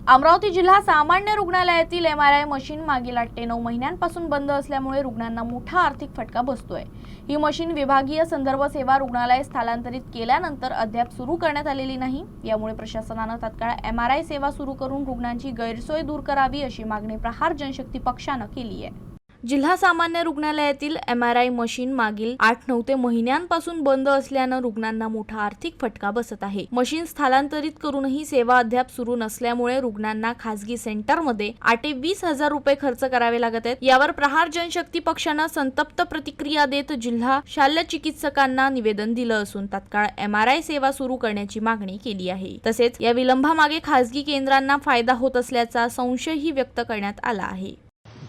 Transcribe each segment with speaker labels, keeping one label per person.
Speaker 1: अमरावती जिल्हा सामान्य रुग्णालयातील MRI मशीन मागील 8 ते 9 महिन्यांपासून बंद असल्यामुळे रुग्णांना मोठा आर्थिक फटका बसतोय। ही मशीन विभागीय संदर्भ सेवा रुग्णालय स्थलांतरित केल्यानंतर अद्याप सुरू करण्यात आलेली नाही। यामुळे प्रशासनाने तात्काळ MRI सेवा सुरू करून रुग्णांची गैरसोय दूर करावी अशी मागणी प्रहार जनशक्ती पक्षाने केली आहे। जिल्हा सामान्य रुग्णालयातील MRI मशीन मागील 8-9 ते महिन्यांपासून बंद असल्याने रुग्णांना मोठा आर्थिक फटका बसत आहे। मशीन स्थलांतरित करूनही सेवा अद्याप सुरू नसल्यामुळे रुग्णांना खासगी सेंटरमध्ये 8 ते 20 हजार रुपये खर्च करावे लागत आहेत। यावर प्रहार जनशक्ती पक्षाने संतप्त प्रतिक्रिया देत जिल्हा शल्य चिकित्सकांना निवेदन दिलं असून तात्काळ MRI सेवा सुरू करण्याची मागणी केली आहे। तसेच या विलंबामागे खासगी केंद्रांना फायदा होत असल्याचा संशयही व्यक्त करण्यात आला आहे।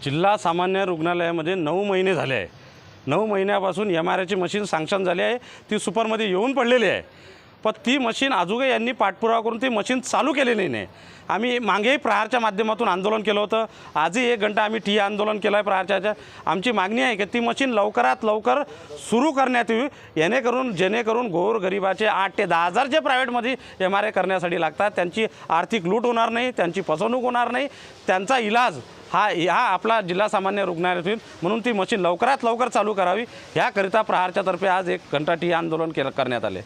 Speaker 2: जिल्हा सामान्य रुग्णालयामध्ये 9 महिने झाले आहे। 9 महिन्यापासून MRIची मशीन सँक्शन झाली आहे, ती सुपरमध्ये येऊन पडलेली आहे, पण ती मशीन अजूनही यांनी पाठपुरावा करून ती मशीन चालू केलेली नाही। आम्ही मागेही प्रहारच्या माध्यमातून आंदोलन केलं होतं, आजही 1 घंटा आम्ही ठिय्या आंदोलन केलं आहे प्रहारच्या। आमची मागणी आहे की ती मशीन लवकरात लवकर सुरू करण्यात यावी, जेणेकरून गोरगरिबाचे 8 ते 10 हजार जे प्रायव्हेटमध्ये MRI करण्यासाठी लागतात त्यांची आर्थिक लूट होणार नाही, त्यांची फसवणूक होणार नाही, त्यांचा इलाज हा आपला जिल्हा सामान्य रुग्णालयातील म्हणून ती मशीन लवकरात लवकर चालू करावी याकरिता प्रहारच्या तर्फे आज 1 घंटा ठिय्या आंदोलन करण्यात आले।